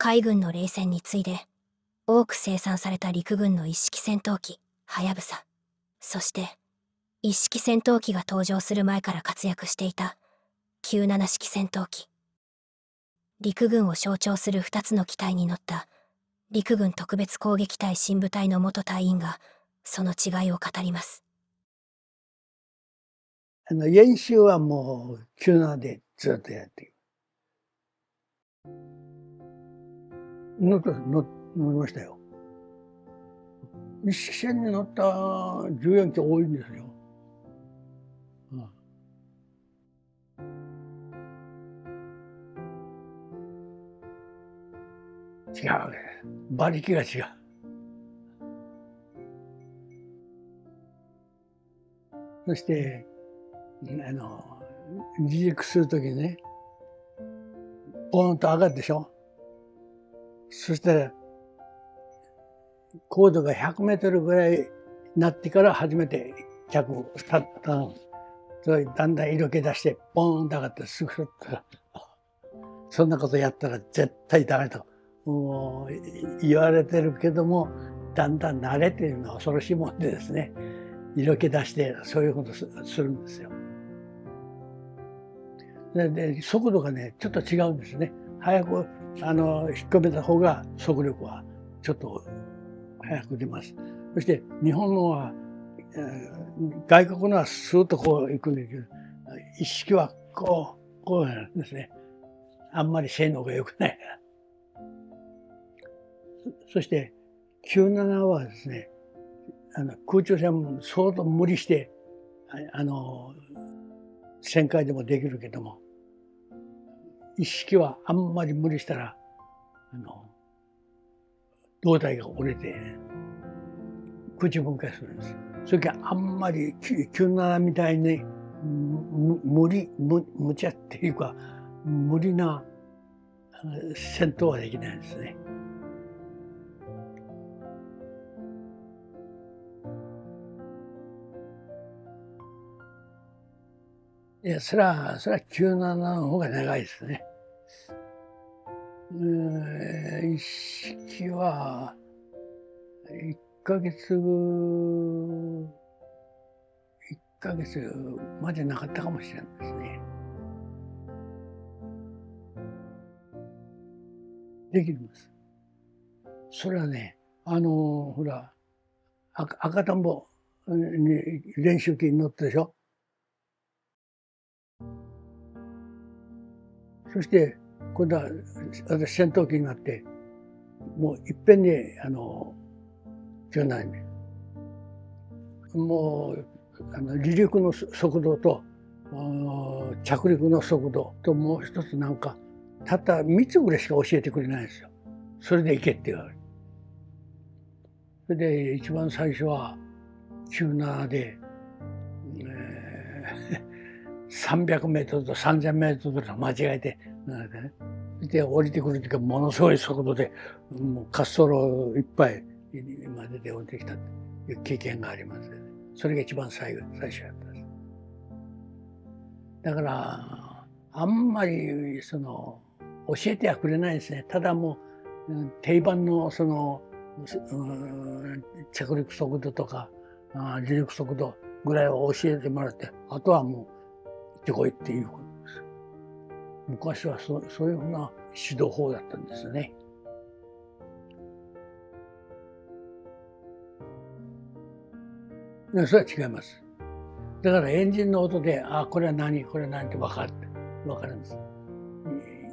海軍の冷戦に次いで多く生産された陸軍の一式戦闘機はやぶさ、そして一式戦闘機が登場する前から活躍していた97式戦闘機。陸軍を象徴する2つの機体に乗った陸軍特別攻撃隊新部隊の元隊員がその違いを語ります。演習はもう97でずっとやっている。乗りましたよ。一式戦に乗った14機多いんですよ。違うね。馬力が違う。そして離陸するときにね、ポーンと上がるでしょ。そしたら高度が100メートルぐらいになってから初めて脚をスタート。それだんだん色気出してポーンと上がってすぐそんなことやったら絶対ダメともう言われてるけども、だんだん慣れているのは恐ろしいもんでですね、色気出してそういうことするんですよ。で速度がねちょっと違うんですね。早く引っ込めた方が速力はちょっと早く出ます。そして日本のは、外国のはスーッとこう行くんだけど、一式はこうなんですね。あんまり性能が良くないから。そして97はですね、空中戦も相当無理して旋回でもできるけども、一式はあんまり無理したら胴体が折れて空中分解するんです。それからあんまり97みたいに無茶っていうか無理な戦闘はできないんですね。いや、それは97の方が長いですね。一式は1ヶ月までなかったかもしれないですね。できるんです。それはね、ほら赤田んぼに練習機に乗ったでしょ。そして今度は私戦闘機になってもういっぺんに17年もう離陸の速度と着陸の速度ともう一つなんかたった3つぐらいしか教えてくれないんですよ。それで行けって言われる。それで一番最初は97で、300メートルと3000メートルと間違えて、で降りてくる時はものすごい速度でもう滑走路いっぱいまでで降りてきたという経験がありますよね。それが一番最初やったんです。だからあんまり教えてはくれないですね。ただもう定番の着陸速度とか離陸速度ぐらいを教えてもらって、あとはもう行ってこいっていうことです。昔はそういうふうな指導法だったんですね。それは違います。だからエンジンの音で、これは何、これは何って分かるんです。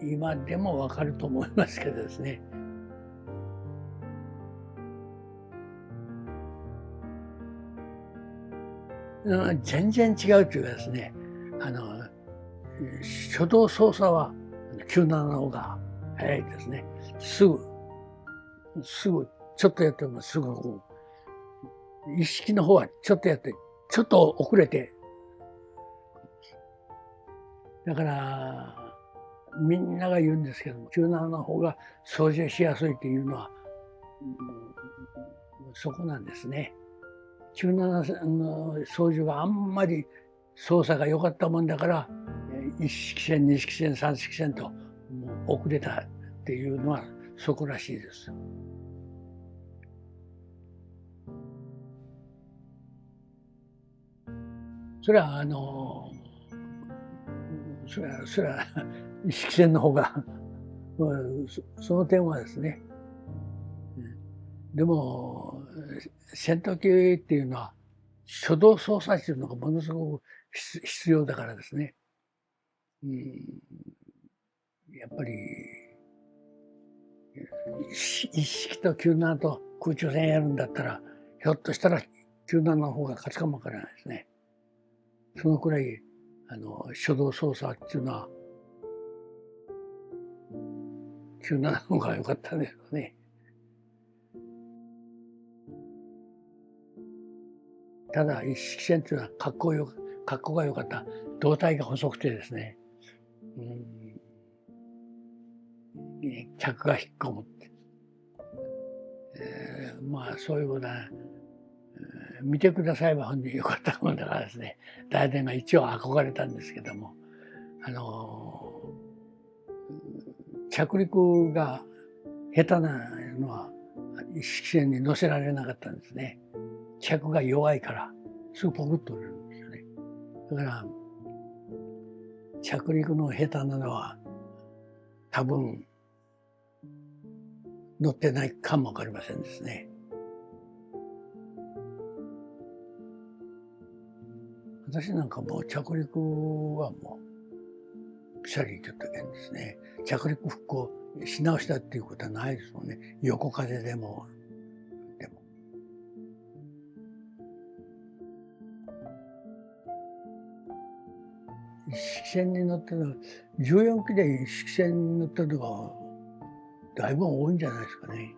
今でも分かると思いますけどですね。全然違うというかですね、初動操作は97の方が早いですね。すぐちょっとやってもすぐ一式の方はちょっとやってちょっと遅れて、だからみんなが言うんですけども、97の方が操縦しやすいっていうのは、そこなんですね。97の操縦があんまり操作が良かったもんだから、一式戦、二式戦、三式戦ともう遅れたっていうのはそこらしいです。それはそれは意識戦の方がその点はですね。でも戦闘機っていうのは初動操作っていうのがものすごく必要だからですね。やっぱり一式と97と空中戦やるんだったらひょっとしたら97の方が勝つかもわからないですね。そのくらい初動操作っていうのは97の方が良かったですよね。ただ一式戦っていうのは格好が良かった。胴体が細くてですね、客が引っ込むって、まあそういうことは、見てくだされば本当に良かったもんだからですね、大体が一応憧れたんですけども、着陸が下手なのは一式戦に乗せられなかったんですね。着が弱いからすぐポクッと折れるんですよね。だから着陸の下手なのは多分乗ってないかもわかりませんですね。私なんかもう着陸はもうピシャリ行けたけんですね。着陸復興し直したっていうことはないですもんね。横風でも。一式戦に乗ってるのは14機で一式戦に乗ってるのがだいぶ多いんじゃないですかね。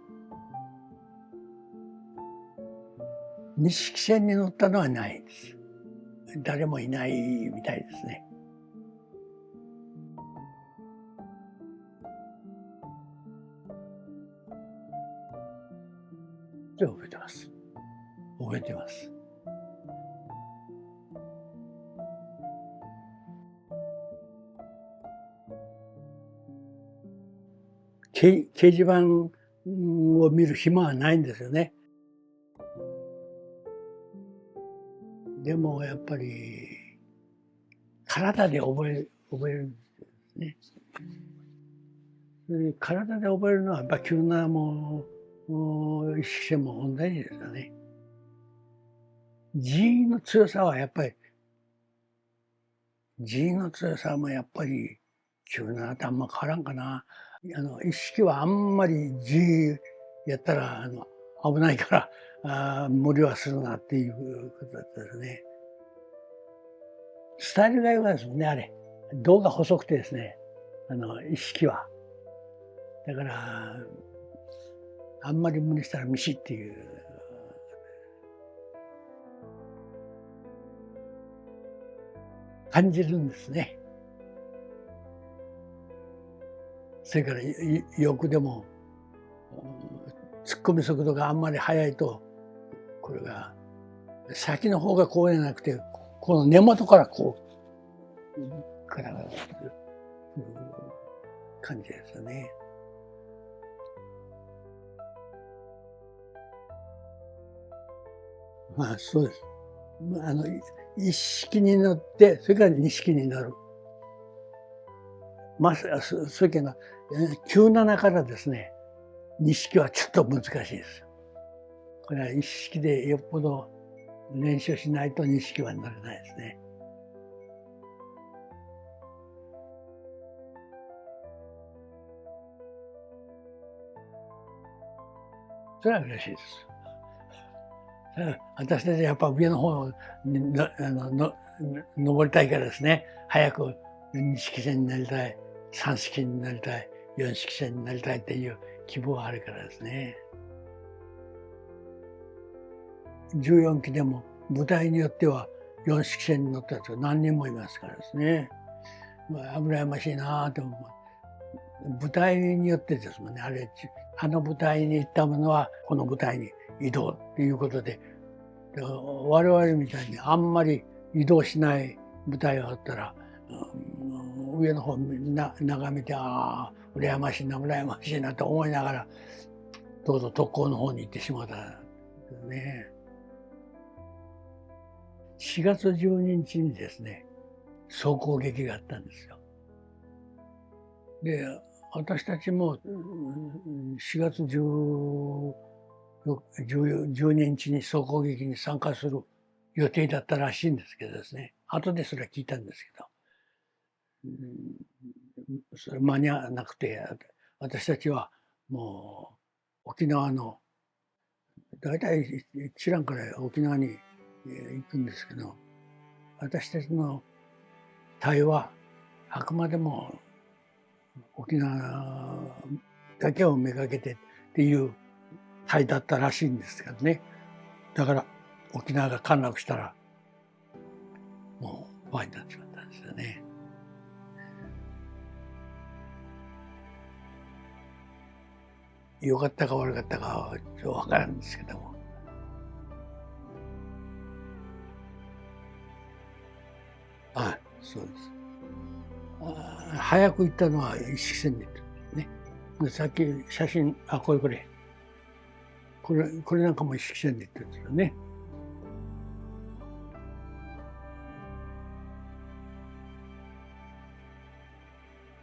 二式戦に乗ったのはないです。誰もいないみたいですね。で覚えてます。覚えてます。掲示板を見る暇はないんですよね。でもやっぱり体で覚えるんですね。体で覚えるのはやっぱ急なもう意識しても同じですよね。G の強さはやっぱり G の強さもやっぱり急なとあんま変わらんかな。意識はあんまり G やったら危ないから無理はするなっていうことだったですね。スタイルが良かったですもんね、あれ。胴が細くてですね、意識は。だから、あんまり無理したらミシっていう。感じるんですね。それから翼でも、突っ込み速度があんまり速いと、これが、先の方がこうじゃなくて、この根元からこう、ガラガラという感じですよね。まあそうです。一式に乗って、それから二式になる。まあ、それけど、97からですね、二式はちょっと難しいです。これは一式でよっぽど練習しないと二式はなれないですね。それは嬉しいです。私たちはやっぱ上の方に登りたいからですね、早く2式戦になりたい、3式になりたい、4式戦になりたいっていう希望があるからですね。14機でも部隊によっては4式戦に乗った人が何人もいますからですね。まあ、羨ましいなと思う。部隊によってですもんね、あの部隊に行ったものはこの部隊に移動っていうことで、我々みたいにあんまり移動しない部隊があったら上の方眺めて、ああ、羨ましいな、羨ましいなと思いながら、どうぞ特攻の方に行ってしまったんですね。4月12日にですね、総攻撃があったんですよ。で、私たちも4月12日に総攻撃に参加する予定だったらしいんですけどですね、後でそれは聞いたんですけど、それ間に合わなくて、私たちはもう沖縄の大体一蘭から沖縄に行くんですけど、私たちの隊はあくまでも沖縄だけをめがけてっていう隊だったらしいんですけどね。だから沖縄が陥落したらもう終わりになってしまったんですよね。良かったか悪かったかはちょっと分からんですけども。はい、そうです。早く行ったのは一色線でね。でさっき写真、これなんかも一色線で行ってるんですよね。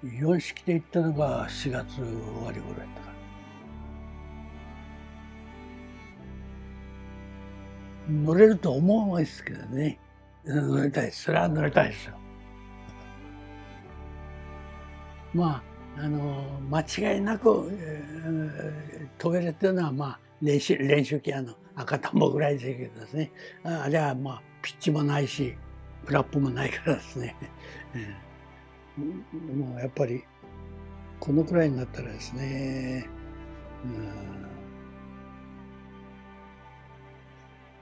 4式で行ったのが4月終わり頃やったから。乗れると思うんですけどね。乗りたいです。それは乗りたいですよ。まあ、間違いなく、飛べるっていうのは、まあ、練習機赤とんぼぐらいですけどですね。あれはまあ、ピッチもないし、フラップもないからですね。もうやっぱり、このくらいになったらですね、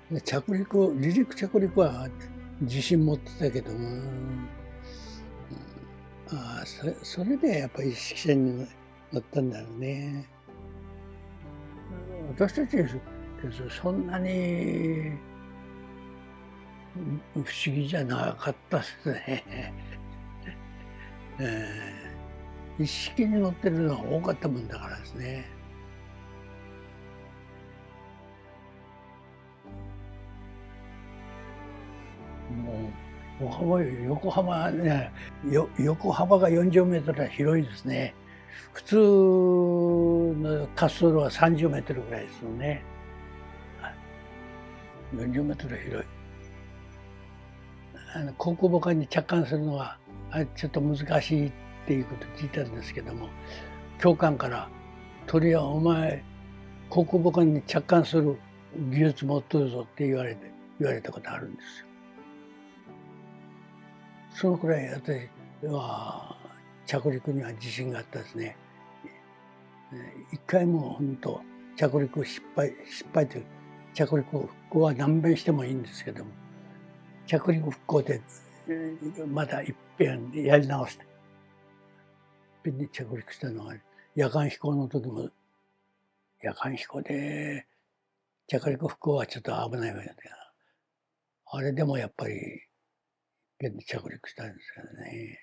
離陸着陸は自信持ってたけども、それでやっぱり意識線になったんだろうね。私たちですそんなに不思議じゃなかったですね。一式に乗ってるのが多かったもんだからですね。もう横浜ね、横幅が40メートルは広いですね。普通の滑走路は30メートルぐらいですよね。40メートル広い。航空母艦に着艦するのはちょっと難しいっていうことを聞いたんですけども、教官から「鳥はお前航空母艦に着艦する技術持っとるぞ」って言われたことあるんですよ。そのくらい私は着陸には自信があったですね。一回も本当着陸失敗という着陸復興は何遍してもいいんですけども、着陸復興でまた一遍やり直して一遍に着陸したのは夜間飛行の時も夜間飛行で着陸復興はちょっと危ないわけだあれでもやっぱり一遍に着陸したんですよね。